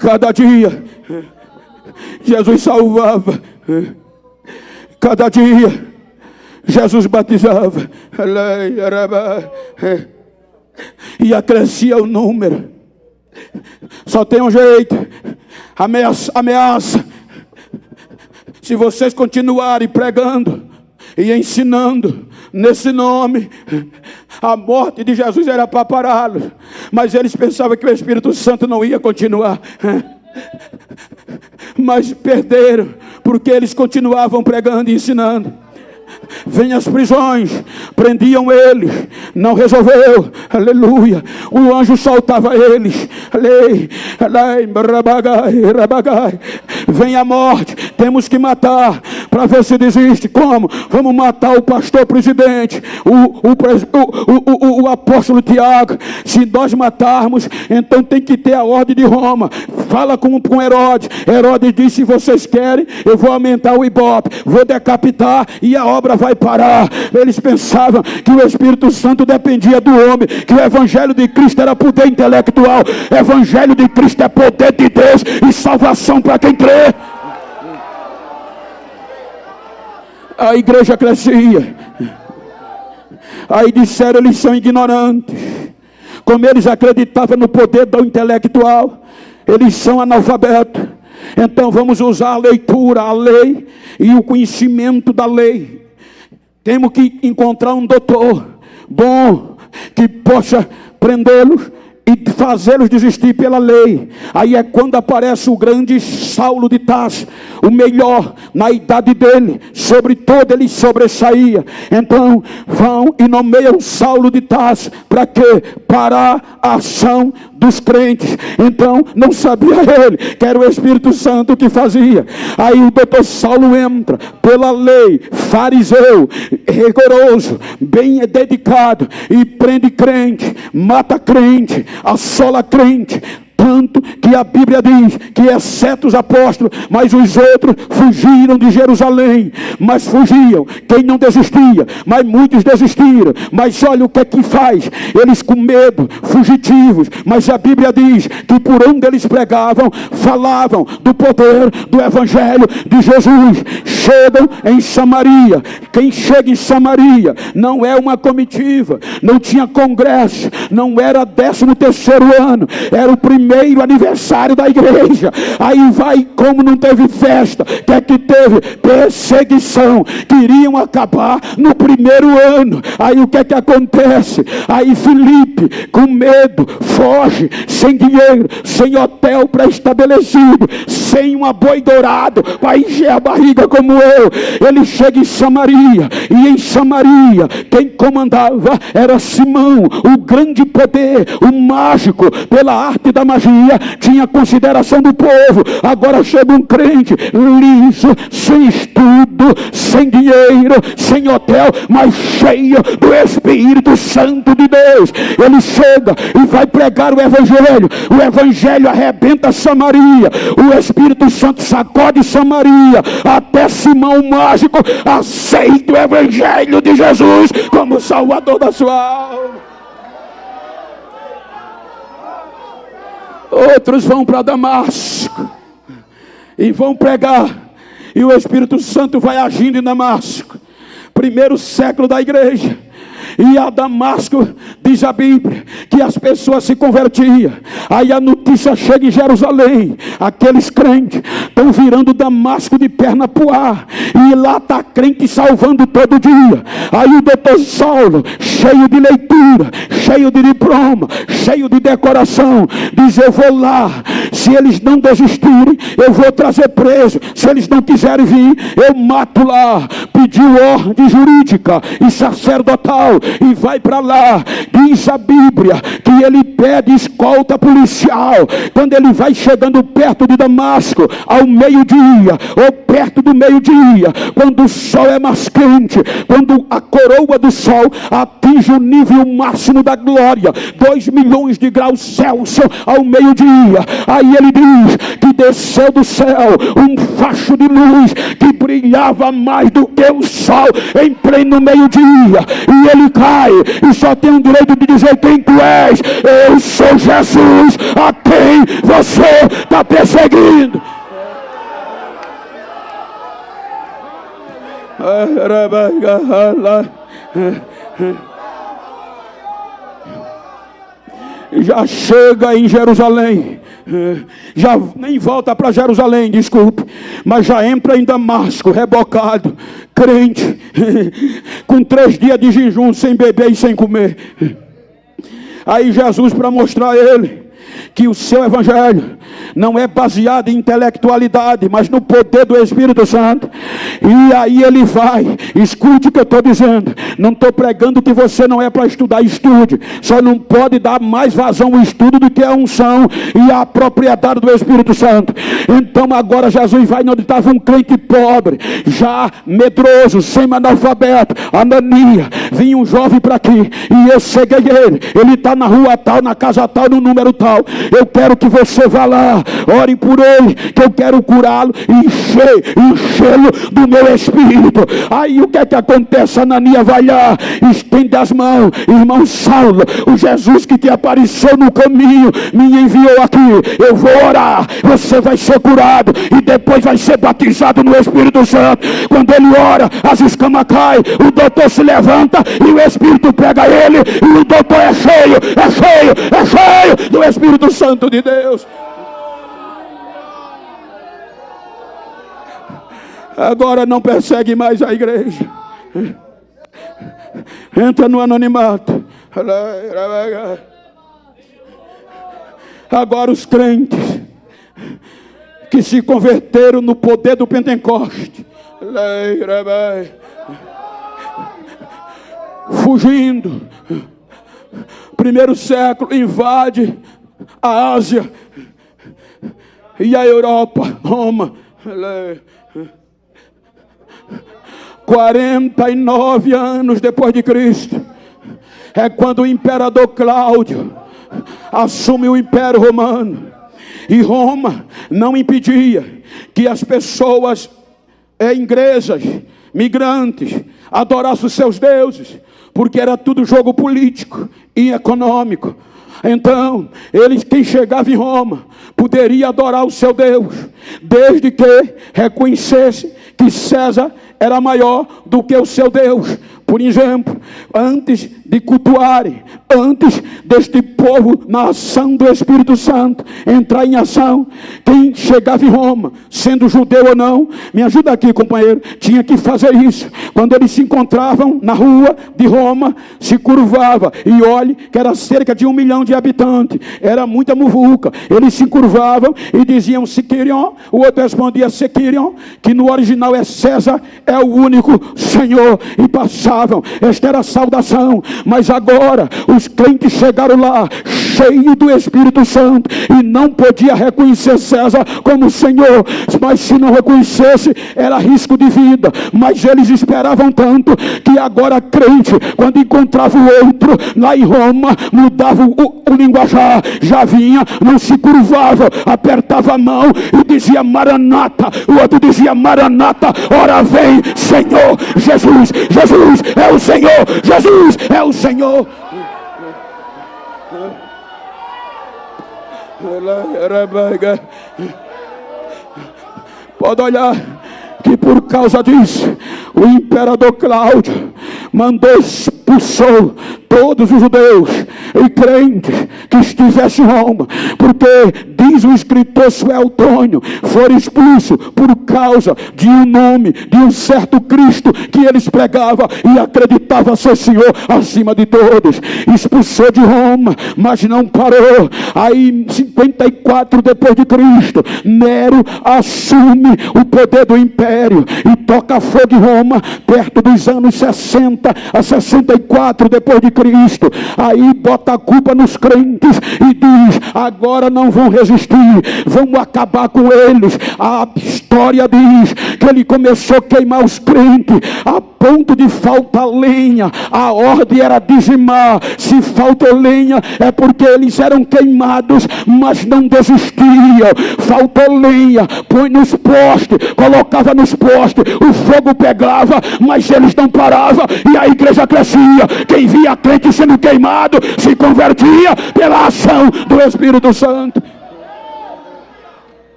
Cada dia Jesus salvava, cada dia Jesus batizava, e acrescia o número. Só tem um jeito: ameaça. Se vocês continuarem pregando e ensinando nesse nome, a morte de Jesus era para pará-los, mas eles pensavam que o Espírito Santo não ia continuar. Mas perderam, porque eles continuavam pregando e ensinando. Vem as prisões, prendiam eles, não resolveu, aleluia. O anjo soltava eles, vem a morte, temos que matar, para ver se desiste. Como? Vamos matar o pastor presidente, o apóstolo Tiago. Se nós matarmos, então tem que ter a ordem de Roma. Fala com Herodes. Herodes disse: se vocês querem, eu vou aumentar o ibope, vou decapitar e a obra vai parar. Eles pensavam que o Espírito Santo dependia do homem, que o Evangelho de Cristo era poder intelectual. O Evangelho de Cristo é poder de Deus e salvação para quem crê. A igreja crescia. Aí disseram: eles são ignorantes. Como eles acreditavam no poder do intelectual, eles são analfabetos. Então vamos usar a leitura, a lei e o conhecimento da lei. Temos que encontrar um doutor bom que possa prendê-los e fazê-los desistir pela lei. Aí é quando aparece o grande Saulo de Tarso, o melhor na idade dele, sobre todo ele sobressaía. Então vão e nomeiam Saulo de Tarso para quê? Parar a ação dos crentes. Então não sabia ele que era o Espírito Santo que fazia. Aí o doutor Saulo entra pela lei, fariseu, rigoroso, bem dedicado, e prende crente, mata crente, assola crente. Tanto que a Bíblia diz que exceto os apóstolos, mas os outros fugiram de Jerusalém. Mas fugiam, quem não desistia? Mas muitos desistiram. Mas olha o que é que faz. Eles com medo, fugitivos. Mas a Bíblia diz que por onde eles pregavam, falavam do poder do Evangelho de Jesus. Chegam em Samaria. Quem chega em Samaria não é uma comitiva, não tinha congresso, não era 13º ano, era o primeiro aniversário da igreja. Aí vai, como não teve festa, que é que teve? Perseguição. Queriam acabar no primeiro ano. Aí o que é que acontece? Aí Filipe, com medo, foge, sem dinheiro, sem hotel pré-estabelecido, sem um boi dourado para encher a barriga como eu. Ele chega em Samaria, e em Samaria quem comandava era Simão, o grande poder, o mágico, pela arte da magia, tinha consideração do povo. Agora chega um crente liso, sem estudo, sem dinheiro, sem hotel, mas cheio do Espírito Santo de Deus. Ele chega e vai pregar o Evangelho. O Evangelho arrebenta Samaria. O Espírito Santo sacode Samaria, até Simão o mágico aceita o Evangelho de Jesus como Salvador da sua alma. Outros vão para Damasco e vão pregar, e o Espírito Santo vai agindo em Damasco. Primeiro século da igreja. E a Damasco, diz a Bíblia, que as pessoas se convertiam. Aí a notícia chega em Jerusalém. Aqueles crentes estão virando Damasco de perna pro ar. E lá está crente salvando todo dia. Aí o doutor Saulo, cheio de leitura, cheio de diploma, cheio de decoração, diz: eu vou lá. Se eles não desistirem, eu vou trazer preso. Se eles não quiserem vir, eu mato lá. Pediu ordem jurídica e sacerdotal e vai para lá. Diz a Bíblia que ele pede escolta policial. Quando ele vai chegando perto de Damasco, ao meio-dia, ou perto do meio-dia, quando o sol é mais quente, quando a coroa do sol atinge o nível máximo da glória, 2 milhões de graus Celsius ao meio-dia, aí ele diz que desceu do céu um facho de luz que brilhava mais do que o sol em pleno meio-dia, e ele cai e só tem o direito de dizer: quem tu és? Eu sou Jesus, a quem você está perseguindo. Já chega em Jerusalém, já nem volta para Jerusalém, desculpe, mas já entra em Damasco, rebocado, crente, com 3 dias de jejum, sem beber e sem comer. Aí Jesus, para mostrar a ele que o seu evangelho não é baseado em intelectualidade, mas no poder do Espírito Santo. E aí ele vai, escute o que eu estou dizendo, não estou pregando que você não é para estudar, estude, só não pode dar mais vazão ao estudo do que a unção e a propriedade do Espírito Santo. Então agora Jesus vai onde estava um crente pobre, já medroso, semi-analfabeto, Ananias, vinha um jovem para aqui, e eu ceguei ele está na rua tal, na casa tal, no número tal. Eu quero que você vá lá, ore por ele, que eu quero curá-lo e enchê-lo do meu espírito. Aí o que é que acontece? Ananias vai lá, estende as mãos: irmão Saulo, o Jesus que te apareceu no caminho me enviou aqui, eu vou orar, você vai ser curado e depois vai ser batizado no Espírito Santo. Quando ele ora, as escamas caem, o doutor se levanta e o Espírito pega ele, e o doutor é cheio do Espírito Santo de Deus. Agora não persegue mais a igreja, entra no anonimato. Agora os crentes que se converteram no poder do Pentecoste, fugindo, primeiro século, invade a Ásia e a Europa, Roma. 49 anos depois de Cristo é quando o imperador Cláudio assume o Império Romano, e Roma não impedia que as pessoas igrejas, migrantes, adorassem os seus deuses, porque era tudo jogo político e econômico. Então, quem chegava em Roma, poderia adorar o seu Deus, desde que reconhecesse que César era maior do que o seu Deus. Por exemplo, antes de cultuarem, antes deste povo, na ação do Espírito Santo entrar em ação, quem chegava em Roma, sendo judeu ou não, me ajuda aqui, companheiro, tinha que fazer isso. Quando eles se encontravam na rua de Roma, se curvava, e olhe que era cerca de 1 milhão de habitantes, era muita muvuca. Eles se curvavam e diziam Siquirion, o outro respondia Sequirion, que no original é César, é o único Senhor, e passavam. Esta era a saudação. Mas agora os crentes chegaram lá cheios do Espírito Santo e não podia reconhecer César como Senhor, mas se não reconhecesse era risco de vida. Mas eles esperavam tanto que agora crente, quando encontrava o outro lá em Roma, mudava o linguajar, já vinha, não se curvava, apertava a mão e dizia Maranata. O outro dizia Maranata, ora vem Senhor Jesus. Jesus é o Senhor, Jesus é o Senhor. Pode olhar que por causa disso o imperador Cláudio expulsou todos os judeus e crentes que estivessem em Roma, porque diz o escritor Suetônio, foram expulsos por causa de um nome, de um certo Cristo que eles pregavam e acreditavam ser Senhor acima de todos. Expulsou de Roma, mas não parou. Aí em 54 depois de Cristo, Nero assume o poder do império e toca fogo em Roma perto dos anos 60 a 64 depois de Cristo. Aí bota a culpa nos crentes e diz: agora não vão resistir, vamos acabar com eles. A história diz que ele começou a queimar os crentes, a ponto de faltar lenha. A ordem era dizimar. Se faltou lenha, é porque eles eram queimados, mas não desistiam. Faltou lenha, põe nos postes, colocava nos postes, o fogo pegava, mas eles não paravam, e a igreja crescia. Quem via crente sendo queimado se convertia pela ação do Espírito Santo.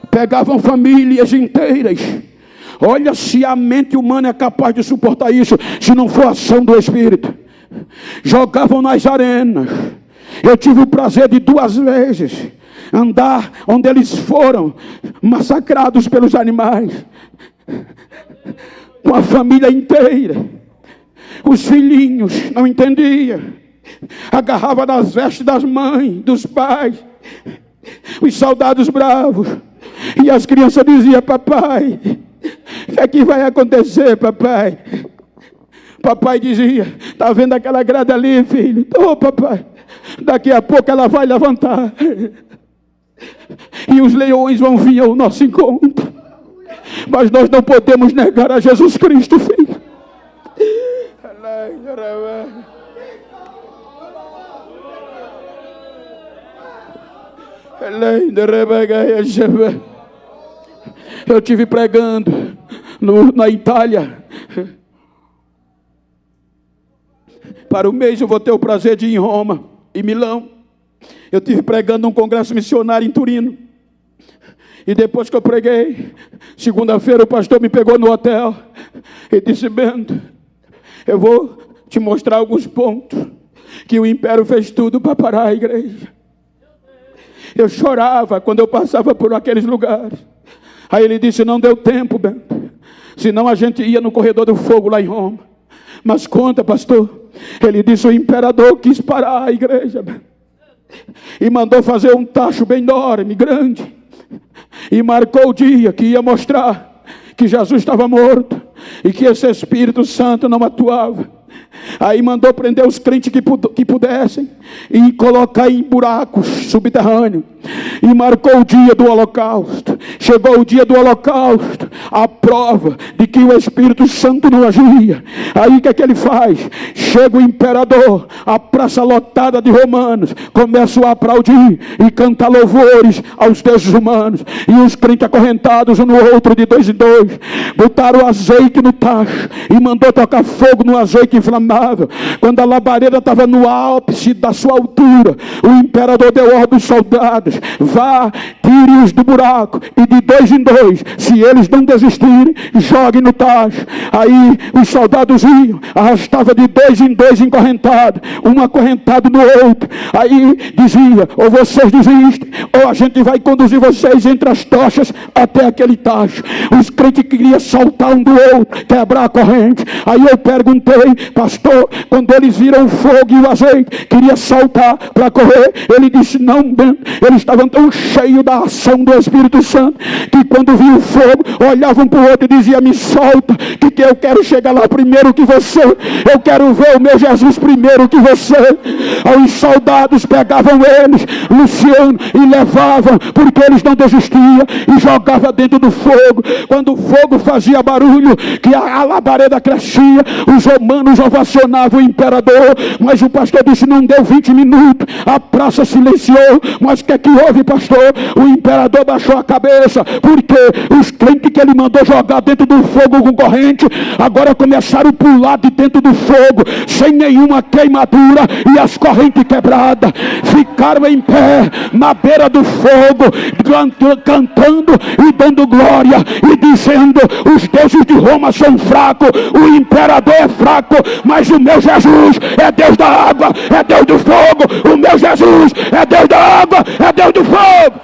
Pegavam famílias inteiras. Olha, se a mente humana é capaz de suportar isso, se não for a ação do Espírito. Jogavam nas arenas. Eu tive o prazer de 2 vezes andar onde eles foram massacrados pelos animais, com a família inteira. Os filhinhos não entendiam, agarrava nas vestes das mães, dos pais, os soldados bravos, e as crianças diziam: papai, o que é que vai acontecer, papai? Papai dizia: está vendo aquela grade ali, filho? Ô, papai, daqui a pouco ela vai levantar e os leões vão vir ao nosso encontro. Mas nós não podemos negar a Jesus Cristo, filho. Eu tive pregando na Itália. Para o mês eu vou ter o prazer de ir em Roma e Milão. Eu tive pregando num congresso missionário em Turino. E depois que eu preguei, segunda-feira o pastor me pegou no hotel e disse: Bento, eu vou te mostrar alguns pontos que o império fez tudo para parar a igreja. Eu chorava quando eu passava por aqueles lugares. Aí ele disse: não deu tempo, Bento, senão a gente ia no corredor do fogo lá em Roma. Mas conta, pastor. Ele disse: o imperador quis parar a igreja, Bento, e mandou fazer um tacho bem enorme, grande, e marcou o dia que ia mostrar que Jesus estava morto e que esse Espírito Santo não atuava. Aí mandou prender os crentes que pudessem e colocar em buracos subterrâneos. E marcou o dia do holocausto. Chegou o dia do holocausto, a prova de que o Espírito Santo não agia. Aí o que é que ele faz? Chega o imperador, a praça lotada de romanos, começam a aplaudir e cantar louvores aos deuses humanos. E os crentes acorrentados um no outro, de 2 em 2, botaram azeite no tacho e mandou tocar fogo no azeite inflamável. Quando a labareda estava no ápice da sua altura, o imperador deu ordem aos soldados: vá, tire-os do buraco, e de 2 em 2, se eles não desistirem, jogue no tacho. Aí os soldados iam, arrastava de 2 em 2 encorrentado, um acorrentado no outro. Aí dizia: ou vocês desistem, ou a gente vai conduzir vocês entre as tochas até aquele tacho. Os crentes queriam saltar um do outro, quebrar a corrente. Aí eu perguntei: pastor, quando eles viram o fogo e o azeite, queria saltar para correr? Ele disse: não, Bento, eles estavam tão cheios da ação do Espírito Santo, que quando viam o fogo, olhavam para o outro e diziam: me solta, que eu quero chegar lá primeiro que você, eu quero ver o meu Jesus primeiro que você. Aí os soldados pegavam eles, Luciano, e levavam, porque eles não desistiam, e jogavam dentro do fogo. Quando o fogo fazia barulho, que a labareda crescia, os romanos ovacionavam o imperador. Mas o pastor disse: não deu 20 minutos, a praça silenciou. Mas o que é que houve, pastor? O imperador baixou a cabeça, porque os crentes que ele mandou jogar dentro do fogo com corrente, agora começaram a pular de dentro do fogo, sem nenhuma queimadura, e as correntes quebradas, ficaram em pé, na beira do fogo, cantando e dando glória, e dizendo: os deuses de Roma são fracos, o imperador é fraco, mas o meu Jesus é Deus da água, é Deus do fogo. O meu Jesus é Deus da água, é Deus do fogo.